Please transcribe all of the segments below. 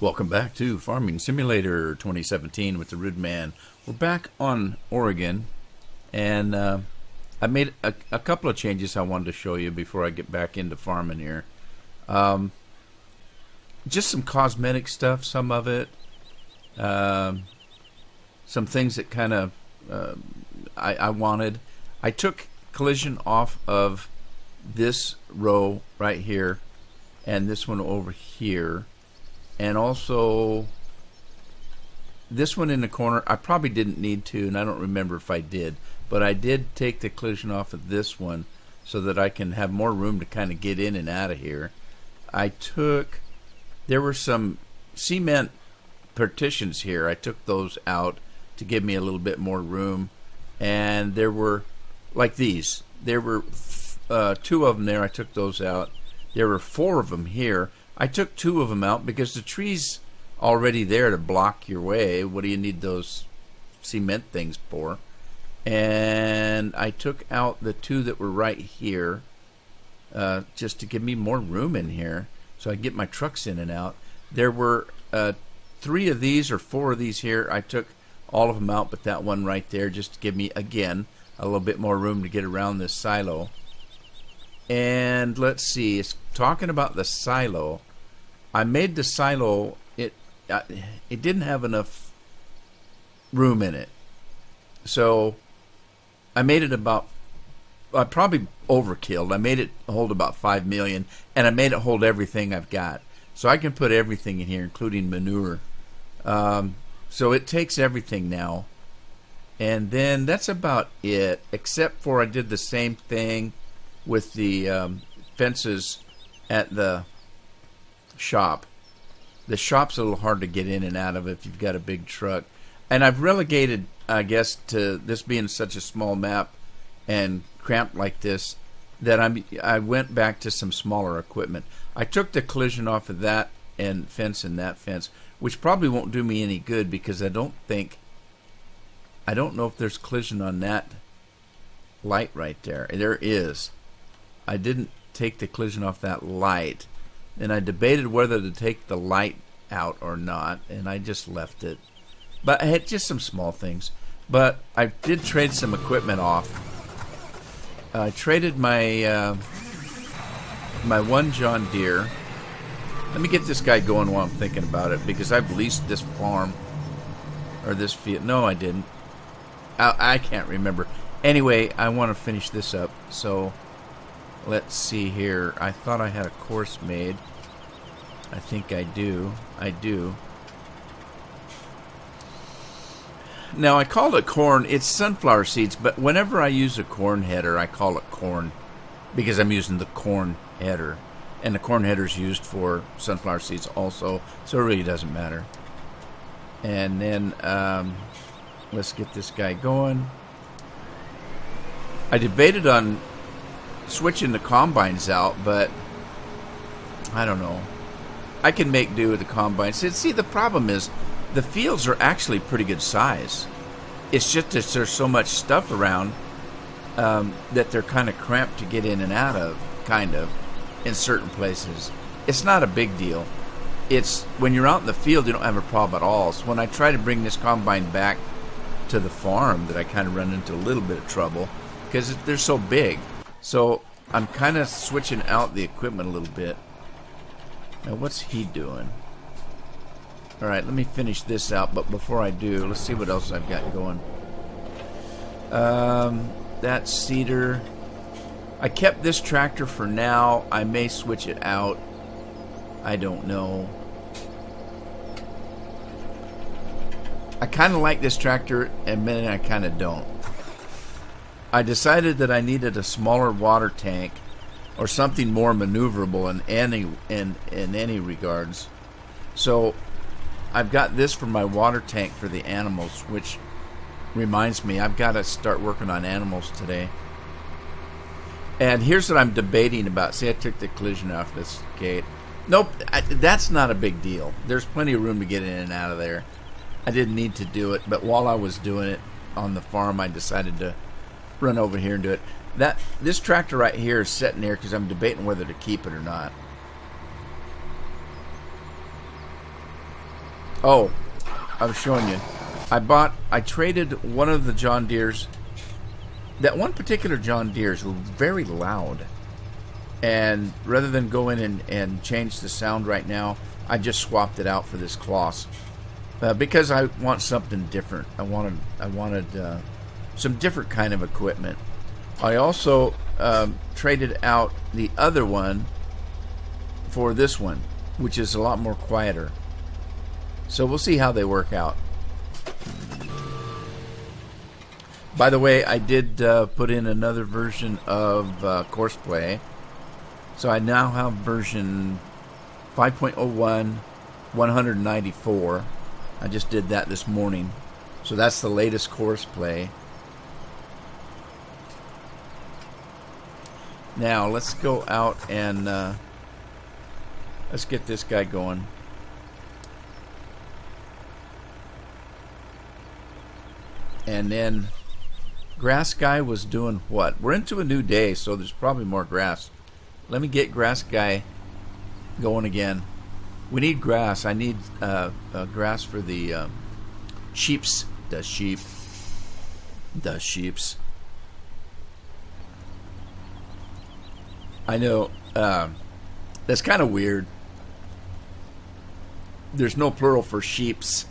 Welcome back to Farming Simulator 2017 with the Rude Man. We're back on Oregon, and I made a couple of changes I wanted to show you before I get back into farming here. Just some cosmetic stuff, some of it. Some things that kind of I wanted. I took collision off of this row right here and this one over here. And also, this one in the corner, I probably didn't need to, and I don't remember if I did. But I did take the collision off of this one so that I can have more room to kind of get in and out of here. There were some cement partitions here. I took those out to give me a little bit more room. And there were, like these, there were two of them there. I took those out. There were four of them here. I took two of them out because the tree's already there to block your way. What do you need those cement things for? And I took out the two that were right here just to give me more room in here so I could get my trucks in and out. There were three of these or four of these here. I took all of them out but that one right there just to give me, again, a little bit more room to get around this silo. And let's see, it's talking about the silo. I made the silo, it didn't have enough room in it. So I made it about, I probably overkilled. I made it hold about 5 million, and I made it hold everything I've got. So I can put everything in here, including manure. So it takes everything now. And then that's about it, except for I did the same thing with the fences at the shop. The shop's a little hard to get in and out of if you've got a big truck. And I've relegated, I guess, to this being such a small map and cramped like this, that I went back to some smaller equipment. I took the collision off of that and that fence, which probably won't do me any good because I don't know if there's collision on that light right there. There is. I didn't take the collision off that light, and I debated whether to take the light out or not, and I just left it. But I had just some small things. But I did trade some equipment off. I traded my my one John Deere. Let me get this guy going while I'm thinking about it, because I've leased this farm or this field. No, I didn't. I can't remember. Anyway, I want to finish this up, so let's see here. I thought I had a course made. I think I do. I do. Now, I called it corn. It's sunflower seeds, but whenever I use a corn header, I call it corn because I'm using the corn header. And the corn header is used for sunflower seeds also, so it really doesn't matter. And then let's get this guy going. I debated on switching the combines out, but I don't know. I can make do with the combines. See, the problem is the fields are actually pretty good size. It's just that there's so much stuff around that they're kind of cramped to get in and out of, kind of, in certain places. It's not a big deal. It's when you're out in the field, you don't have a problem at all. So when I try to bring this combine back to the farm, that I kind of run into a little bit of trouble because they're so big. So I'm kind of switching out the equipment a little bit. Now, what's he doing? All right, let me finish this out. But before I do, let's see what else I've got going. That seeder. I kept this tractor for now. I may switch it out. I don't know. I kind of like this tractor, and then I kind of don't. I decided that I needed a smaller water tank or something more maneuverable in any regards. So I've got this for my water tank for the animals, which reminds me I've got to start working on animals today. And here's what I'm debating about. See, I took the collision off this gate. Nope, that's not a big deal. There's plenty of room to get in and out of there. I didn't need to do it, but while I was doing it on the farm, I decided to run over here and do it. This tractor right here is sitting here because I'm debating whether to keep it or not. Oh, I was showing you. I traded one of the John Deeres. That one particular John Deere's was very loud. And rather than go in and change the sound right now, I just swapped it out for this Claas. Because I want something different. I wanted some different kind of equipment. I also traded out the other one for this one, which is a lot more quieter. So we'll see how they work out. By the way, I did put in another version of Courseplay. So I now have version 5.01 194. I just did that this morning. So that's the latest Courseplay. Now let's go out and let's get this guy going. And then Grass Guy was doing what? We're into a new day, so there's probably more grass. Let me get Grass Guy going again. We need grass. I need grass for the sheeps. The sheeps. I know that's kind of weird. There's no plural for sheeps.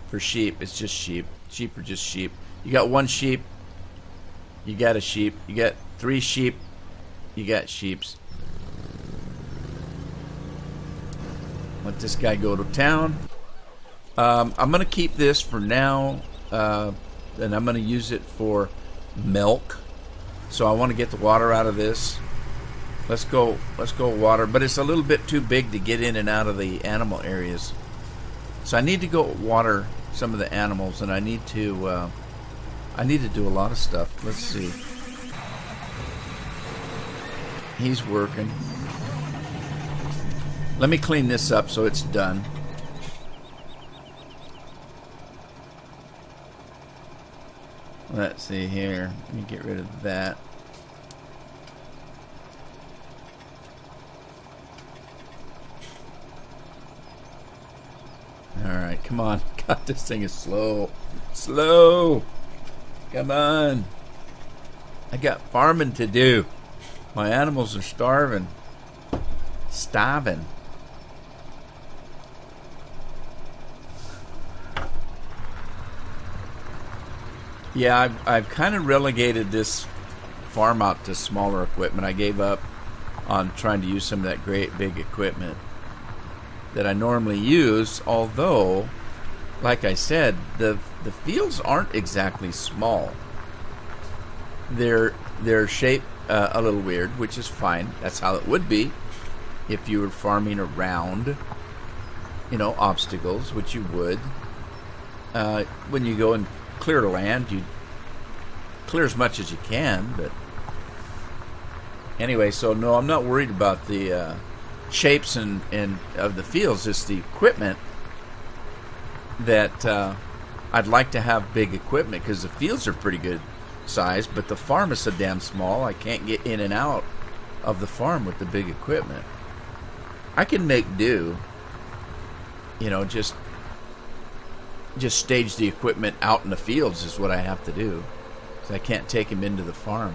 For sheep, it's just sheep. Sheep are just sheep. You got one sheep, you got a sheep. You got 3 sheep, you got sheeps. Let this guy go to town. I'm going to keep this for now, and I'm going to use it for milk. So I want to get the water out of this. Let's go water, but it's a little bit too big to get in and out of the animal areas. So I need to go water some of the animals, and I need to do a lot of stuff. Let's see. He's working. Let me clean this up so it's done. Let's see here. Let me get rid of that. Alright, come on. God, this thing is slow. Slow! Come on. I got farming to do. My animals are starving. Starving. Yeah, I've kind of relegated this farm out to smaller equipment. I gave up on trying to use some of that great big equipment that I normally use, although, like I said, the fields aren't exactly small. They're shaped a little weird, which is fine. That's how it would be if you were farming around, obstacles, which you would. When you go and clear land, you clear as much as you can, but anyway, so no, I'm not worried about the shapes and of the fields. It's the equipment that I'd like to have big equipment, because the fields are pretty good size, but the farm is so damn small I can't get in and out of the farm with the big equipment. I can make do, just stage the equipment out in the fields is what I have to do, so I can't take him into the farm.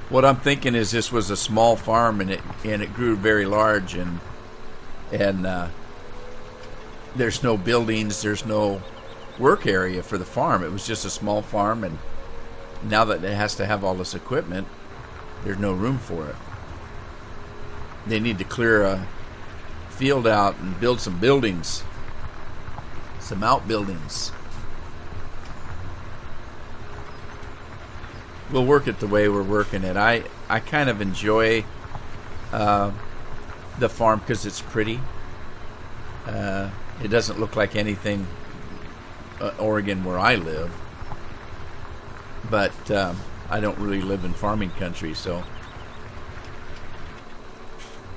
What I'm thinking is this was a small farm, and it grew very large, and there's no buildings, there's no work area for the farm. It was just a small farm, and now that it has to have all this equipment, there's no room for it. They need to clear a field out and build some buildings, some outbuildings. We'll work it the way we're working it. I kind of enjoy the farm because it's pretty. It doesn't look like anything Oregon where I live, but I don't really live in farming country, so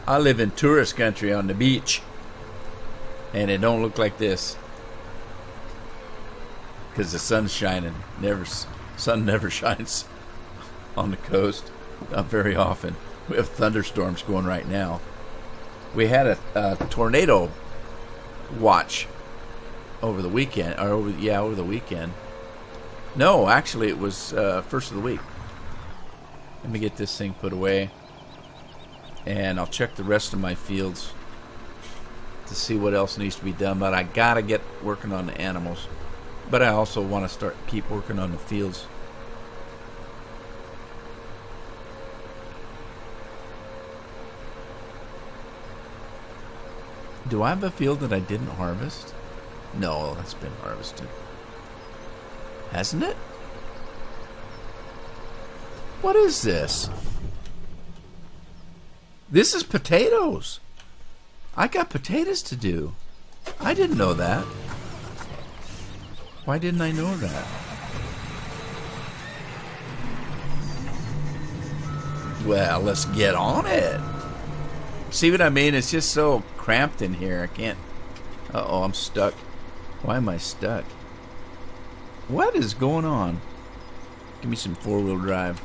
I live in tourist country on the beach, and it don't look like this because the sun's shining. Sun never shines on the coast. Not very often. We have thunderstorms going right now. We had a tornado watch over the weekend, or over the weekend. No, actually, it was first of the week. Let me get this thing put away, and I'll check the rest of my fields to see what else needs to be done. But I gotta get working on the animals. But I also want to keep working on the fields. Do I have a field that I didn't harvest? No, that's been harvested. Hasn't it? What is this? This is potatoes. I got potatoes to do. I didn't know that. Why didn't I know that? Well, let's get on it. See what I mean? It's just so cramped in here. I can't... Uh-oh, I'm stuck. Why am I stuck? What is going on? Give me some four-wheel drive.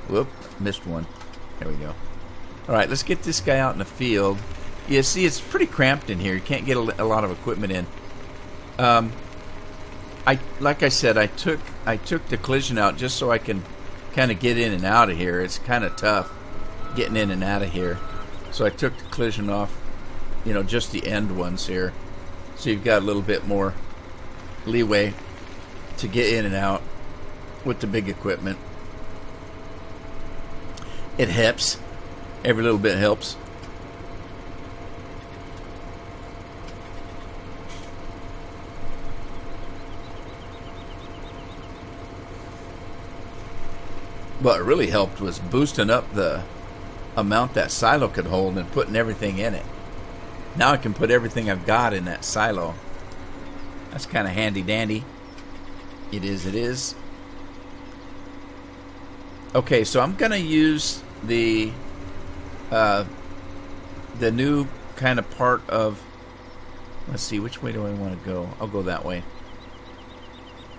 Whoop, missed one. There we go. All right, let's get this guy out in the field. You see, it's pretty cramped in here. You can't get a lot of equipment in. Like I said, I took the collision out just so I can kind of get in and out of here. It's kind of tough getting in and out of here. So I took the collision off, just the end ones here. So you've got a little bit more leeway to get in and out with the big equipment. It helps. Every little bit helps. What really helped was boosting up the amount that silo could hold and putting everything in it. Now I can put everything I've got in that silo. That's kind of handy dandy. It is. Okay, so I'm gonna use the new kind of part of. Let's see, which way do I want to go? I'll go that way.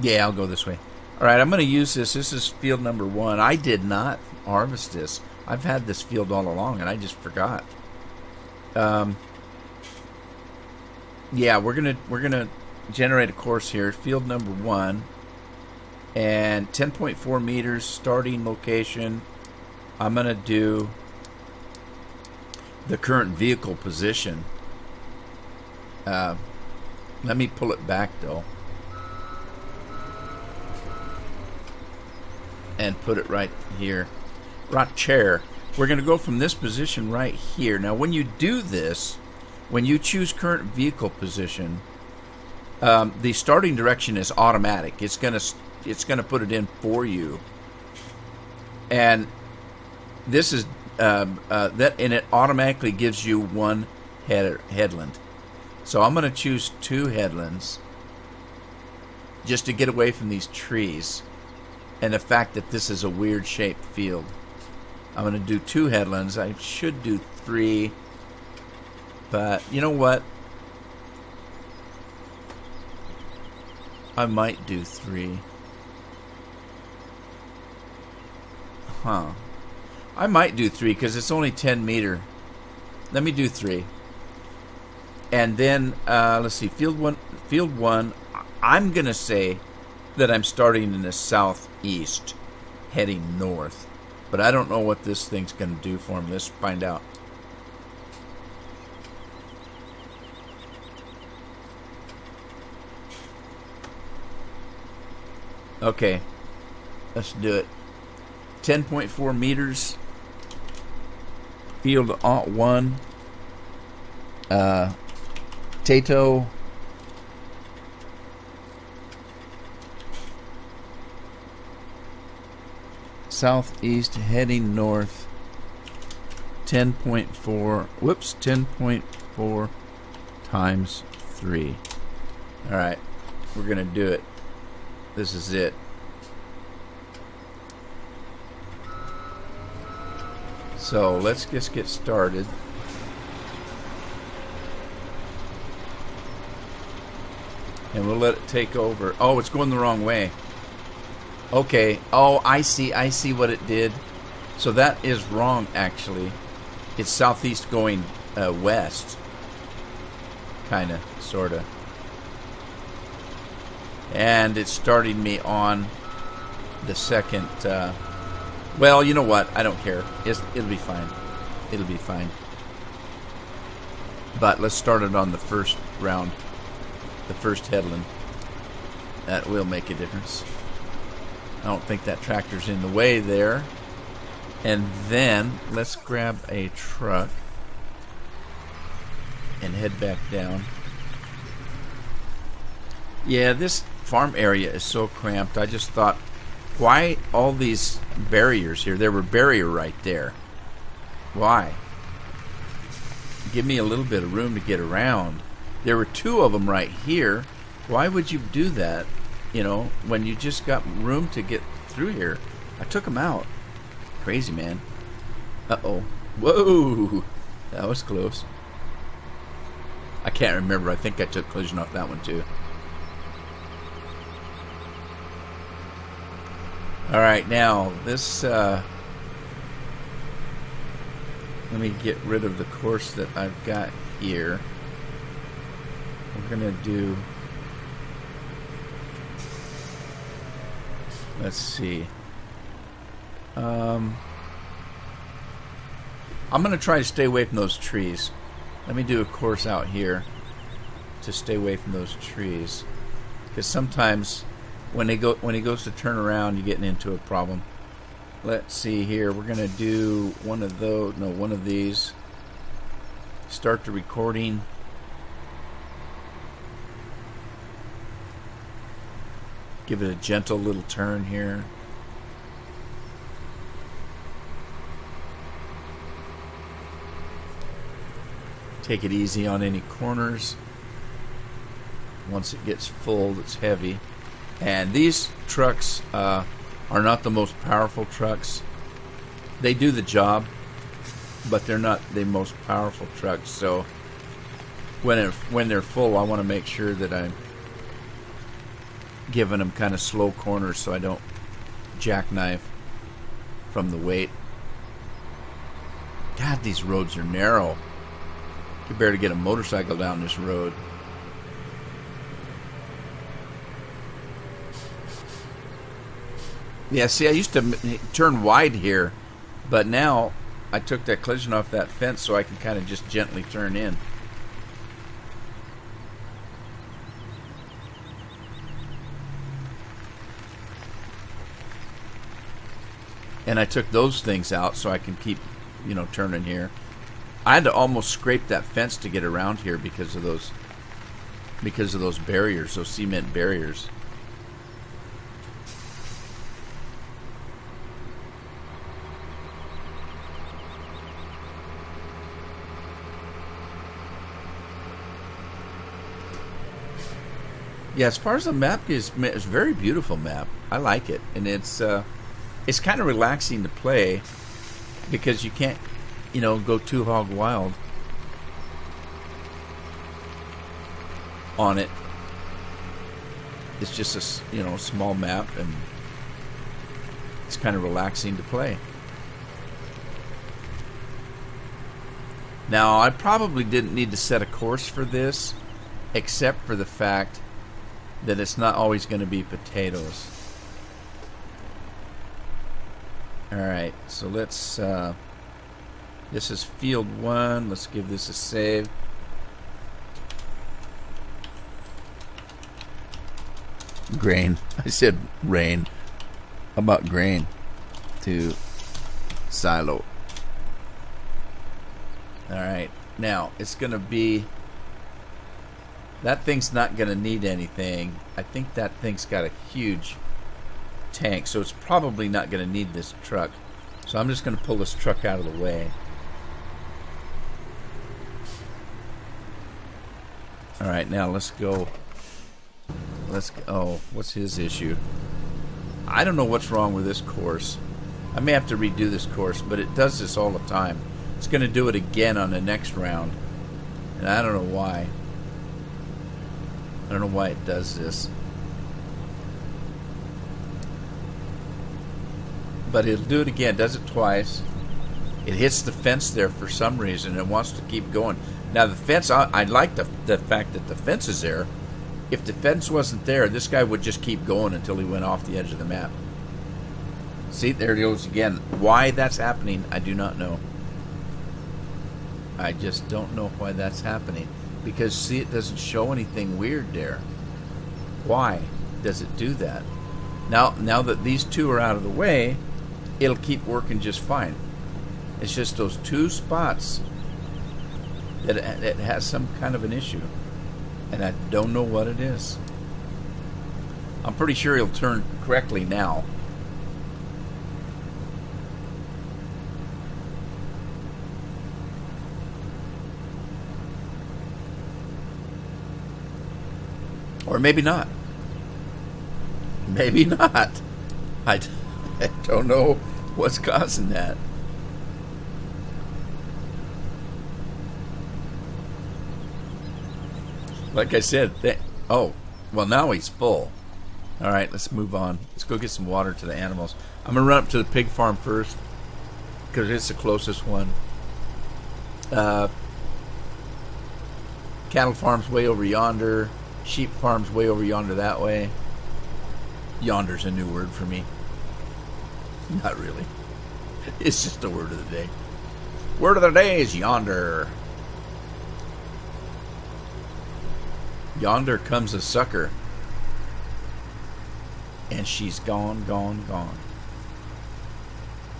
Yeah, I'll go this way. All right, I'm going to use this. This is field number 1. I did not harvest this. I've had this field all along, and I just forgot. Yeah, we're gonna generate a course here. Field number 1, and 10.4 meters starting location. I'm going to do the current vehicle position. Let me pull it back though. And put it right here. Right chair. We're going to go from this position right here. Now when you do this, when you choose current vehicle position, the starting direction is automatic. It's going to put it in for you. And this is and it automatically gives you one headland. So I'm going to choose 2 headlands just to get away from these trees and the fact that this is a weird shaped field. I'm going to do 2 headlands. I should do 3, but you know what? I might do 3. I might do 3 because it's only 10 meter. Let me do 3. And then, let's see, field one, I'm going to say that I'm starting in the southeast, heading north. But I don't know what this thing's going to do for me. Let's find out. Okay, let's do it. 10.4 meters. Field 1. Tato. Southeast heading north. 10.4. Whoops, 10.4 times 3. Alright, we're going to do it. This is it. So let's just get started. And we'll let it take over. Oh, it's going the wrong way. Okay. Oh, I see. I see what it did. So that is wrong, actually. It's southeast going west. Kind of, sort of. And it's starting me on the second. Well, you know what? I don't care. It'll be fine. It'll be fine. But let's start it on the first round. The first headland. That will make a difference. I don't think that tractor's in the way there. And then let's grab a truck and head back down. Yeah, this farm area is so cramped. I just thought, why all these barriers here? There were barrier right there. Why? Give me a little bit of room to get around. There were two of them right here. Why would you do that, when you just got room to get through here? I took them out. Crazy, man. Uh-oh. Whoa! That was close. I can't remember. I think I took collision off that one, too. Alright, now, this, let me get rid of the course that I've got here. We're going to do... Let's see. I'm going to try to stay away from those trees. Let me do a course out here to stay away from those trees. Because sometimes when he goes to turn around, you're getting into a problem. Let's see here. We're going to do one of those. No, one of these. Start the recording. Give it a gentle little turn here. Take it easy on any corners. Once it gets full, it's heavy. And these trucks are not the most powerful trucks. They do the job, but they're not the most powerful trucks. So when they're full, I want to make sure that I'm giving them kind of slow corners so I don't jackknife from the weight. God, these roads are narrow. You can barely get a motorcycle down this road. Yeah, see, I used to turn wide here, but now I took that collision off that fence so I can kind of just gently turn in. And I took those things out so I can keep, turning here. I had to almost scrape that fence to get around here because of those barriers, those cement barriers. Yeah, as far as the map is, it's a very beautiful map. I like it, and it's kind of relaxing to play because you can't, go too hog wild on it. It's just a small map, and it's kind of relaxing to play. Now, I probably didn't need to set a course for this, except for the fact that it's not always going to be potatoes. Alright, so let's, this is field 1. Let's give this a save. Grain. I said rain. How about grain? To silo. Alright, now it's going to be... That thing's not going to need anything. I think that thing's got a huge tank, so it's probably not going to need this truck. So I'm just going to pull this truck out of the way. Alright, now let's go. Oh, what's his issue? I don't know what's wrong with this course. I may have to redo this course, but it does this all the time. It's going to do it again on the next round. And I don't know why. I don't know why it does this. but it'll do it again. Does it twice. It hits the fence there for some reason and wants to keep going. Now the fence, I like the fact that the fence is there. If the fence wasn't there, this guy would just keep going until he went off the edge of the map. See, there it goes again. Why that's happening, I do not know. I just don't know why that's happening. Because, see, it doesn't show anything weird there. Why does it do that? Now that these two are out of the way, it'll keep working just fine. It's just those two spots that it has some kind of an issue. And I don't know what it is. I'm pretty sure he'll turn correctly now. Or maybe not. Maybe not. I don't know what's causing that. Like I said, oh, well, now he's full. All right, let's move on. Let's go get some water to the animals. I'm going to run up to the pig farm first because it's the closest one. Cattle farm's way over yonder. Sheep farm's way over yonder that way. Yonder's a new word for me. Not really. It's just a word of the day. Word of the day is yonder. Yonder comes a sucker. And she's gone, gone, gone.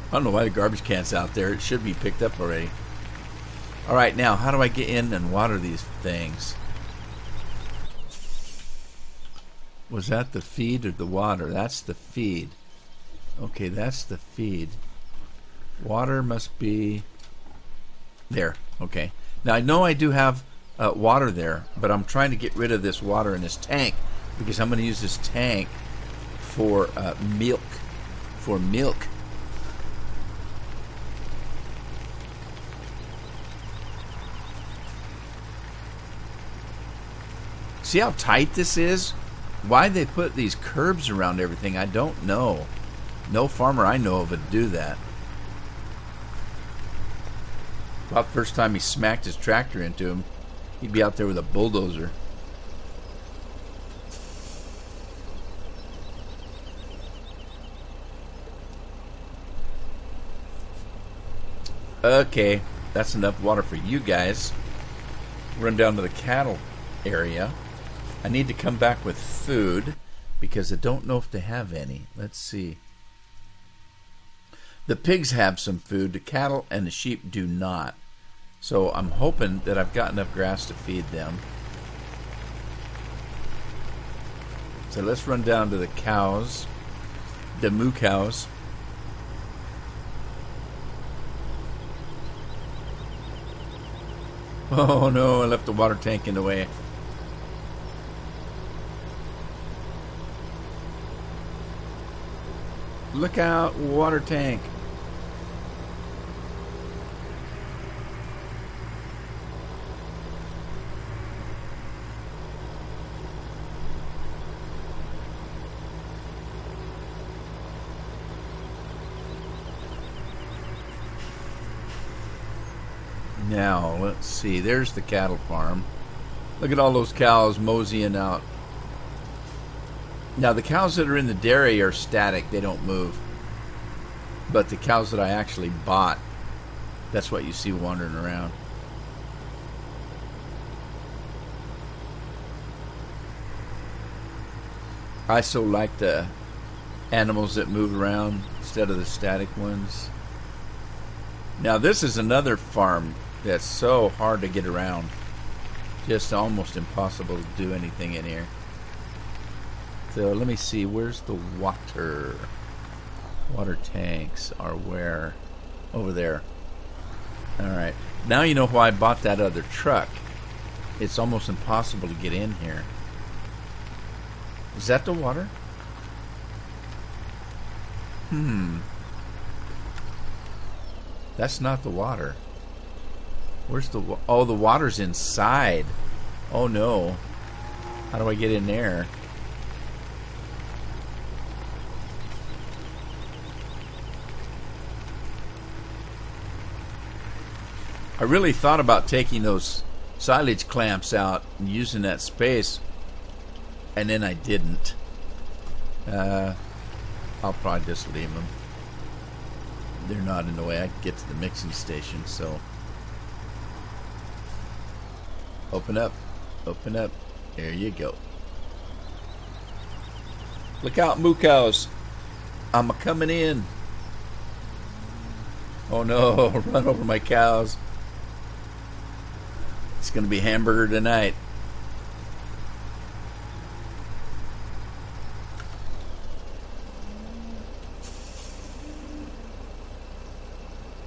I don't know why the garbage can's out there. It should be picked up already. Alright, now, how do I get in and water these things? Was that the feed or the water? That's the feed. Okay, that's the feed. Water must be there. Okay. Now, I know I do have water there, but I'm trying to get rid of this water in this tank because I'm going to use this tank for milk. For milk. See how tight this is? Why they put these curbs around everything, I don't know. No farmer I know of would do that. About the first time he smacked his tractor into him, he'd be out there with a bulldozer. Okay, that's enough water for you guys. Run down to the cattle area. I need to come back with food because I don't know if they have any. Let's see. The pigs have some food. The cattle and the sheep do not. So I'm hoping that I've got enough grass to feed them. So let's run down to the cows. The moo cows. Oh no, I left the water tank in the way. Look out, water tank. Now, let's see. There's the cattle farm. Look at all those cows moseying out. Now, the cows that are in the dairy are static. They don't move. But the cows that I actually bought, that's what you see wandering around. I so like the animals that move around instead of the static ones. Now, this is another farm that's so hard to get around. Just almost impossible to do anything in here. So let me see, where's the water? Water tanks are where? Over there. Alright. Now you know why I bought that other truck. It's almost impossible to get in here. Is that the water? That's not the water. Where's the oh, the water's inside. Oh no. How do I get in there? I really thought about taking those silage clamps out and using that space, and then I didn't. I'll probably just leave them. They're not in the way. I can get to the mixing station, so. Open up. Open up. There you go. Look out, moo cows. I'm coming in. Oh no, run over my cows. It's going to be hamburger tonight.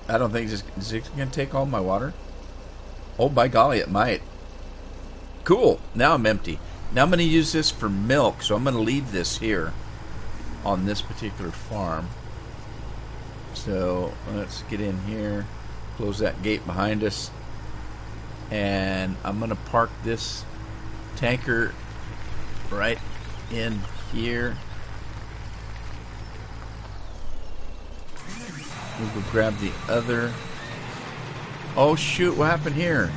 I don't think is it going to take all my water? Oh, by golly, it might. Cool. Now I'm empty. Now I'm going to use this for milk, so I'm going to leave this here on this particular farm. So let's get in here, close that gate behind us, and I'm going to park this tanker right in here. We'll go grab the other. Oh shoot, what happened here?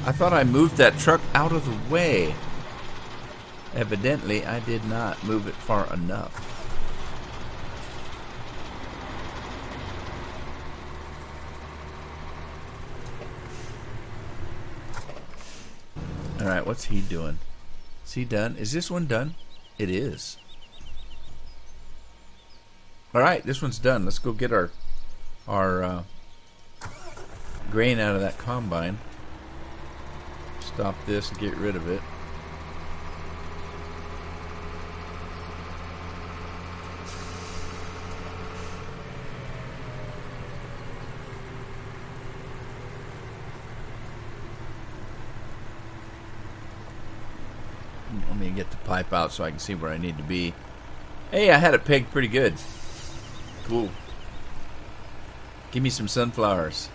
I thought I moved that truck out of the way. Evidently, I did not move it far enough. Alright, what's he doing? Is he done? Is this one done? It is. Alright, this one's done. Let's go get our grain out of that combine. Stop this and get rid of it. Let me get the pipe out so I can see where I need to be. Hey, I had it pegged pretty good. Cool. Give me some sunflowers.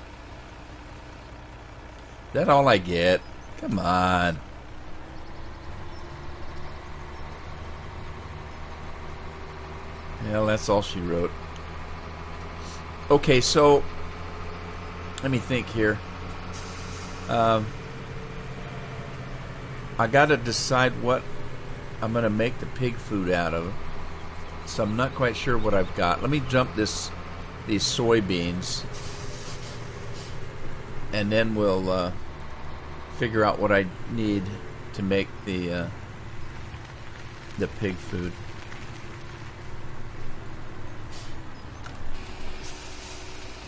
Is that all I get? Come on. Well, that's all she wrote. Okay, so let me think here. I gotta decide what I'm gonna make the pig food out of. So I'm not quite sure what I've got. Let me dump these soybeans, and then we'll figure out what I need to make the pig food.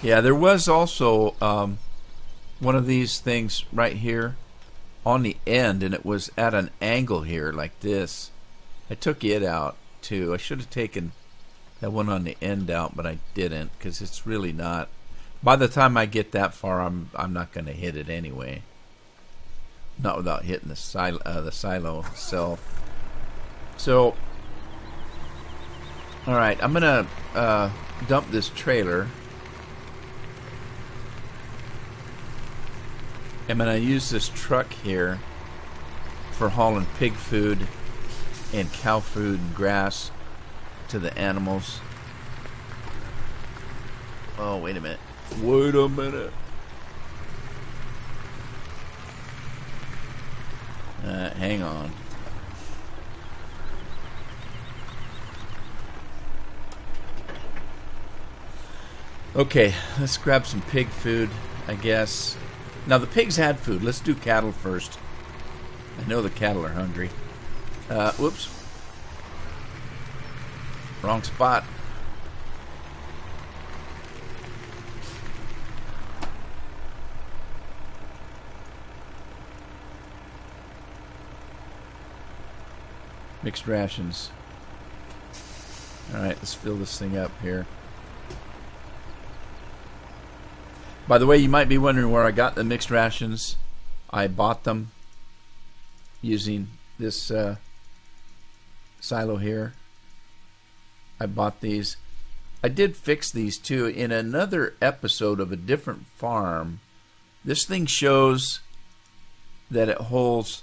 Yeah, there was also one of these things right here on the end, and it was at an angle here like this. I took it out too. I should have taken that one on the end out, but I didn't, because it's really not. By the time I get that far, I'm not going to hit it anyway. Not without hitting the silo itself. So, all right, I'm going to dump this trailer. I'm going to use this truck here for hauling pig food and cow food and grass to the animals. Oh, wait a minute. Wait a minute. Hang on. Okay, let's grab some pig food, I guess. Now, the pigs had food. Let's do cattle first. I know the cattle are hungry. Whoops. Wrong spot. Mixed rations. Alright, let's fill this thing up here. By the way, you might be wondering where I got the mixed rations. I bought them using this silo here. I bought these. I did fix these too in another episode of a different farm. This thing shows that it holds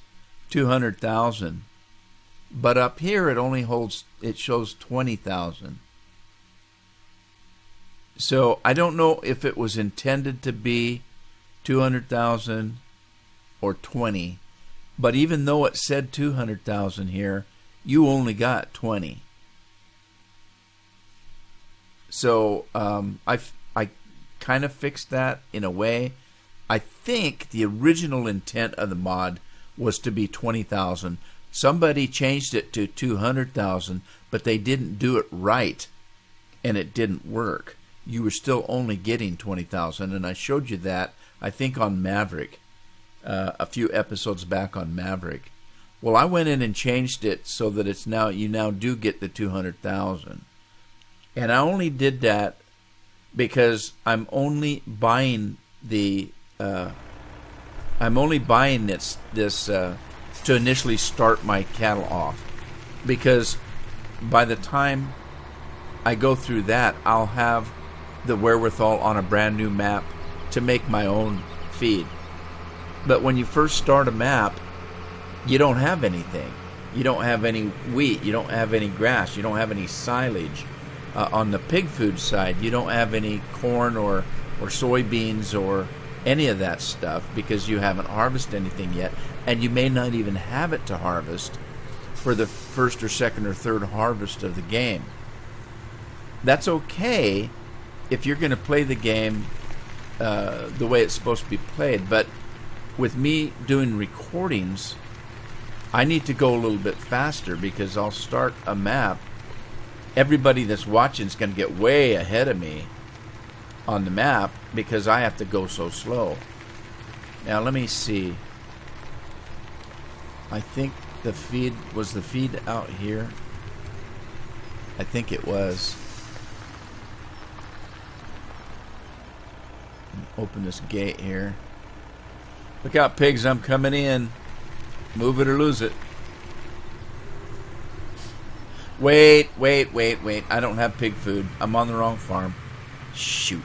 200,000, but up here it shows 20,000. So I don't know if it was intended to be 200,000 or 20. But even though it said 200,000 here, you only got 20. So I kind of fixed that in a way. I think the original intent of the mod was to be 20,000. Somebody changed it to 200,000, but they didn't do it right, and it didn't work. You were still only getting 20,000, and I showed you that, I think, on Maverick, a few episodes back on Maverick. Well, I went in and changed it so that it's now you now do get the 200,000, and I only did that because I'm only buying this to initially start my cattle off, because by the time I go through that, I'll have the wherewithal on a brand new map to make my own feed. But when you first start a map, you don't have anything. You don't have any wheat. You don't have any grass. You don't have any silage. On the pig food side, you don't have any corn or soybeans or any of that stuff, because you haven't harvested anything yet, and you may not even have it to harvest for the first or second or third harvest of the game. That's okay if you're going to play the game the way it's supposed to be played, but with me doing recordings, I need to go a little bit faster, because I'll start a map. Everybody that's watching is going to get way ahead of me on the map because I have to go so slow. Now let me see. I think the feed out here. I think it was. Open this gate here. Look out, pigs, I'm coming in. Move it or lose it. Wait. I don't have pig food. I'm on the wrong farm. Shoot.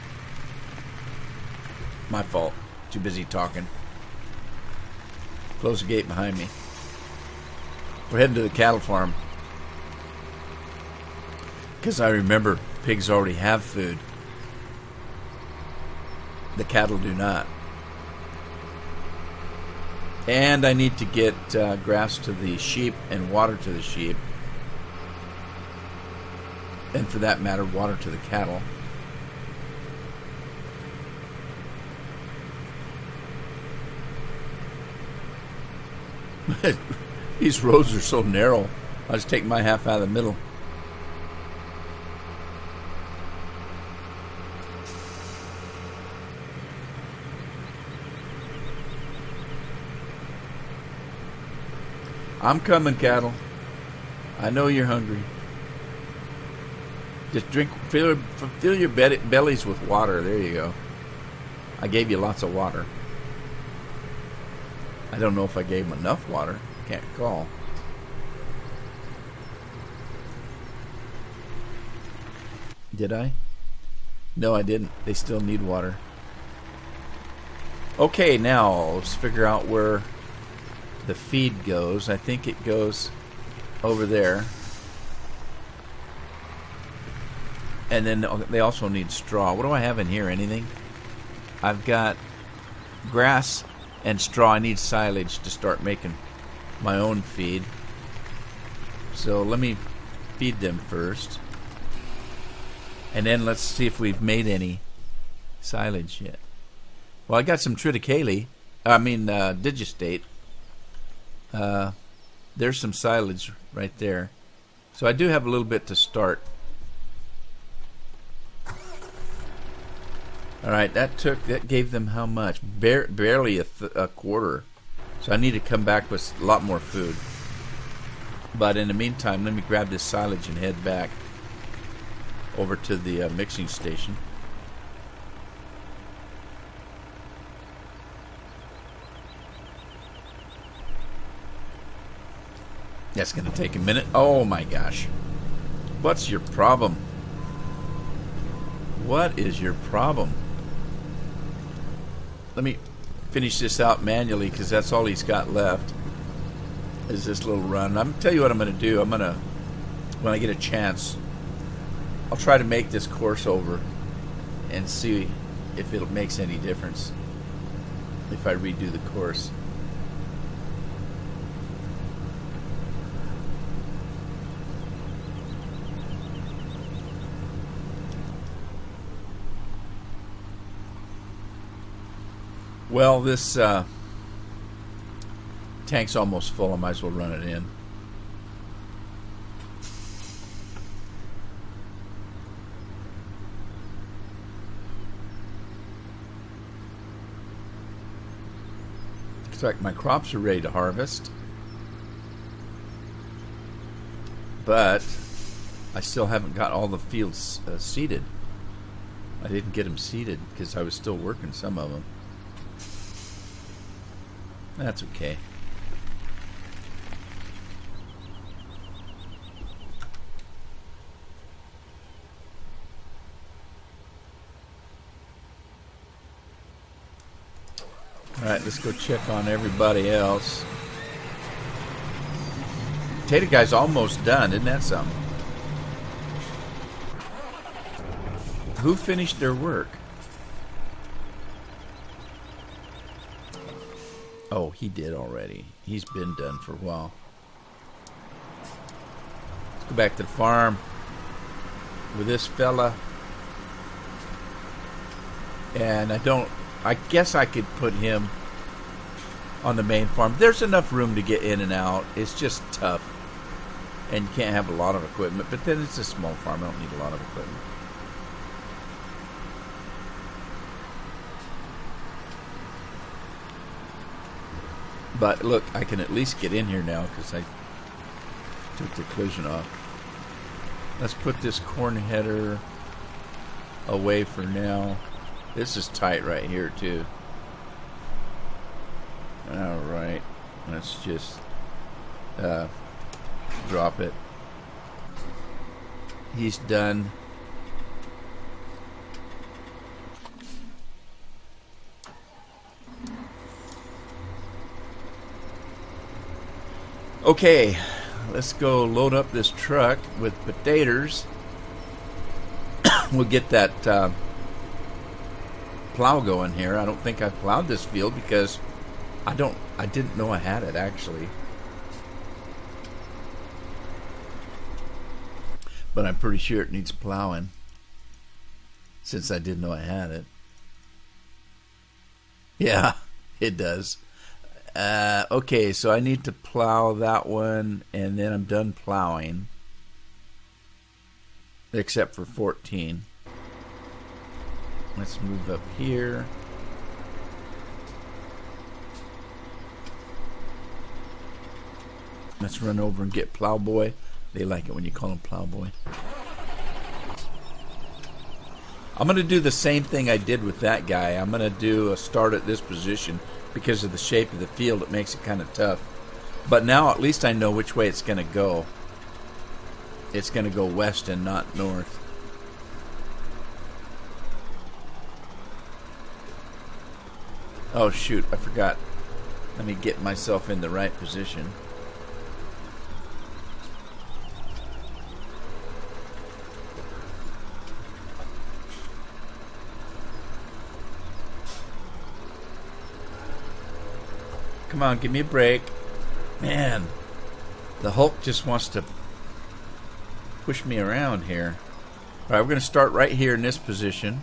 My fault. Too busy talking. Close the gate behind me. We're heading to the cattle farm, because I remember pigs already have food. The cattle do not. And I need to get grass to the sheep and water to the sheep. And for that matter, water to the cattle. These roads are so narrow. I'll just take my half out of the middle. I'm coming, cattle. I know you're hungry. Just fill your bellies with water. There you go. I gave you lots of water. I don't know if I gave them enough water. Can't recall. Did I? No, I didn't. They still need water. Okay, now let's figure out where the feed goes. I think it goes over there. And then they also need straw. What do I have in here? Anything? I've got grass and straw. I need silage to start making my own feed. So let me feed them first. And then let's see if we've made any silage yet. Well, I got some triticale. Digistate. There's some silage right there. So I do have a little bit to start. All right, that gave them how much? Barely a quarter. So I need to come back with a lot more food. But in the meantime, let me grab this silage and head back over to the mixing station. That's going to take a minute. Oh my gosh. What's your problem? What is your problem? Let me finish this out manually, because that's all he's got left is this little run. I'm going to tell you what I'm going to do. When I get a chance, I'll try to make this course over and see if it makes any difference. if I redo the course. Well, this tank's almost full. I might as well run it in. Looks like my crops are ready to harvest. But I still haven't got all the fields seeded. I didn't get them seeded because I was still working some of them. That's okay. Alright, let's go check on everybody else. Potato Guy's almost done, isn't that something? Who finished their work? Oh, he did already. He's been done for a while. Let's go back to the farm with this fella. And I guess I could put him on the main farm. There's enough room to get in and out. It's just tough. And you can't have a lot of equipment. But then it's a small farm. I don't need a lot of equipment. But look, I can at least get in here now because I took the collision off. Let's put this corn header away for now. This is tight right here too. Alright, let's just drop it. He's done. Okay, let's go load up this truck with potatoes. We'll get that plow going here. I don't think I plowed this field because I didn't know I had it actually. But I'm pretty sure it needs plowing since I didn't know I had it. Yeah, it does. Okay, so I need to plow that one, and then I'm done plowing. Except for 14. Let's move up here. Let's run over and get Plowboy. They like it when you call him Plowboy. I'm going to do the same thing I did with that guy. I'm going to do a start at this position. Because of the shape of the field, it makes it kind of tough. But now at least I know which way it's going to go. It's going to go west and not north. Oh shoot, I forgot. Let me get myself in the right position. Come on, give me a break. Man, the Hulk just wants to push me around here. All right, we're going to start right here in this position.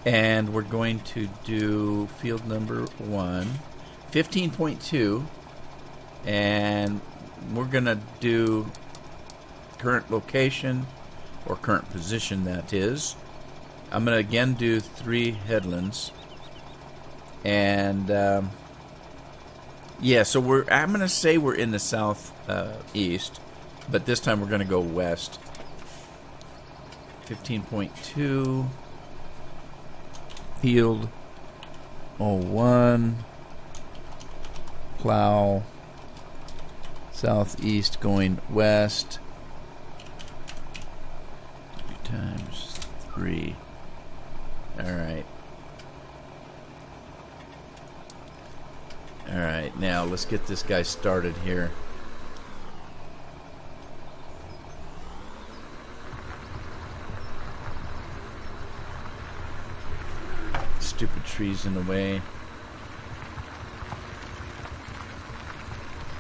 And we're going to do field number 1, 15.2. And we're going to do current location, or current position, that is. I'm going to again do 3 headlands. And yeah, so I'm going to say we're in the south east, but this time we're going to go west. 15.2, field 01, plow, southeast going west, 2 times 3. All right. Alright, now let's get this guy started here. Stupid trees in the way.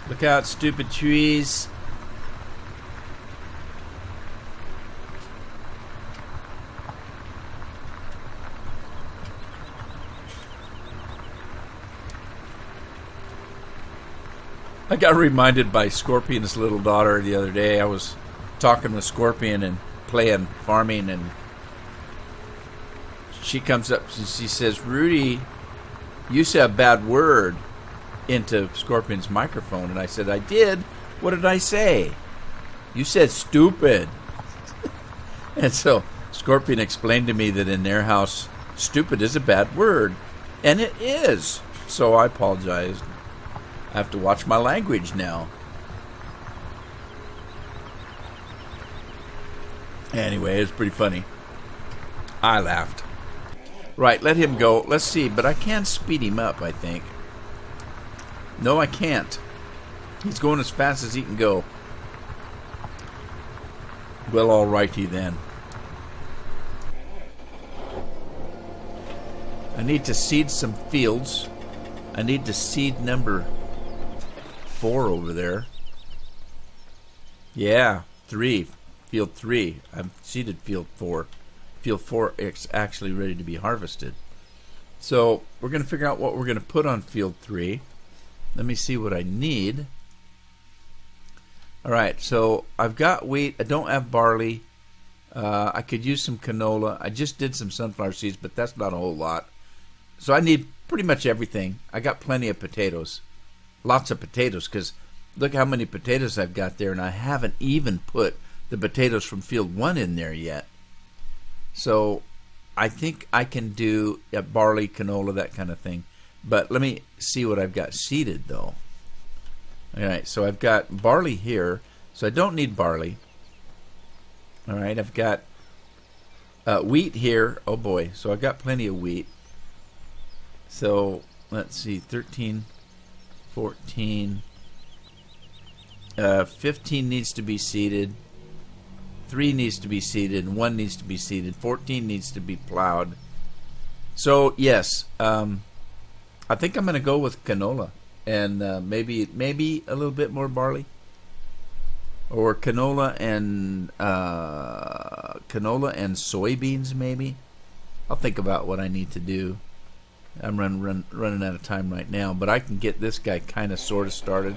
Look out, stupid trees. I got reminded by Scorpion's little daughter the other day. I was talking with Scorpion and playing farming, and she comes up and she says, Rudy, you said a bad word into Scorpion's microphone. And I said, I did? What did I say? You said stupid. And so Scorpion explained to me that in their house, stupid is a bad word. And it is. So I apologized. I have to watch my language now. Anyway, it's pretty funny. I laughed. Right, let him go. Let's see, but I can speed him up, I think. No, I can't. He's going as fast as he can go. Well, alrighty then. I need to seed some fields. I need to seed number 4 over there. Yeah, 3. Field 3. I've seeded field 4. Field 4 is actually ready to be harvested. So we're going to figure out what we're going to put on field 3. Let me see what I need. Alright, so I've got wheat. I don't have barley. I could use some canola. I just did some sunflower seeds, but that's not a whole lot. So I need pretty much everything. I got plenty of potatoes. Lots of potatoes, because look how many potatoes I've got there, and I haven't even put the potatoes from field 1 in there yet. So I think I can do barley, canola, that kind of thing. But let me see what I've got seeded, though. Alright, so I've got barley here, so I don't need barley. Alright, I've got wheat here. Oh boy, so I've got plenty of wheat. So let's see, 13, 14, 15 needs to be seeded. 3 needs to be seeded, and 1 needs to be seeded. 14 needs to be plowed. So yes, I think I'm going to go with canola, and maybe a little bit more barley, or canola and soybeans. Maybe I'll think about what I need to do. I'm running out of time right now, but I can get this guy kind of sort of started.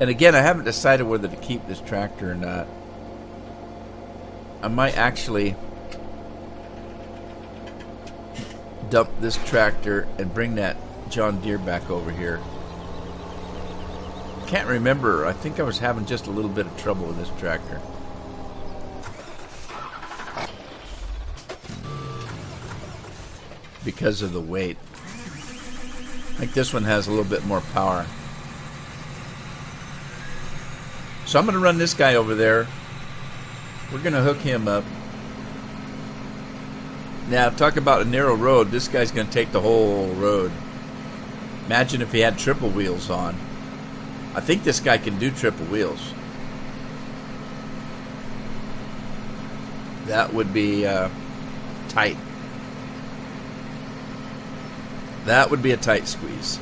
And again, I haven't decided whether to keep this tractor or not. I might actually dump this tractor and bring that John Deere back over here. Can't remember. I think I was having just a little bit of trouble with this tractor. Because of the weight. I think this one has a little bit more power. So I'm going to run this guy over there. We're going to hook him up. Now, talk about a narrow road. This guy's going to take the whole road. Imagine if he had triple wheels on. I think this guy can do triple wheels. That would be tight. That would be a tight squeeze.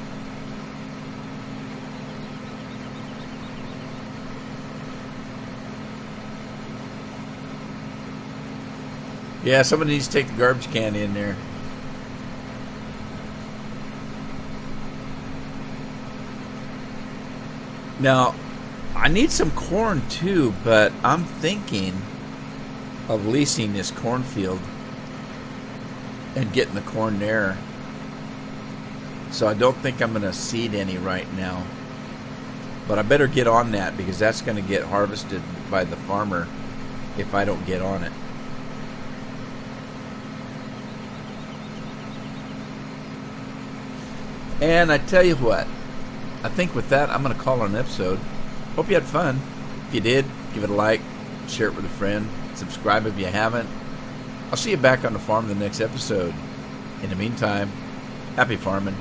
Yeah, somebody needs to take the garbage can in there. Now, I need some corn too, but I'm thinking of leasing this cornfield and getting the corn there. So I don't think I'm going to seed any right now. But I better get on that, because that's going to get harvested by the farmer if I don't get on it. And I tell you what, I think with that, I'm going to call it an episode. Hope you had fun. If you did, give it a like, share it with a friend, subscribe if you haven't. I'll see you back on the farm in the next episode. In the meantime, happy farming.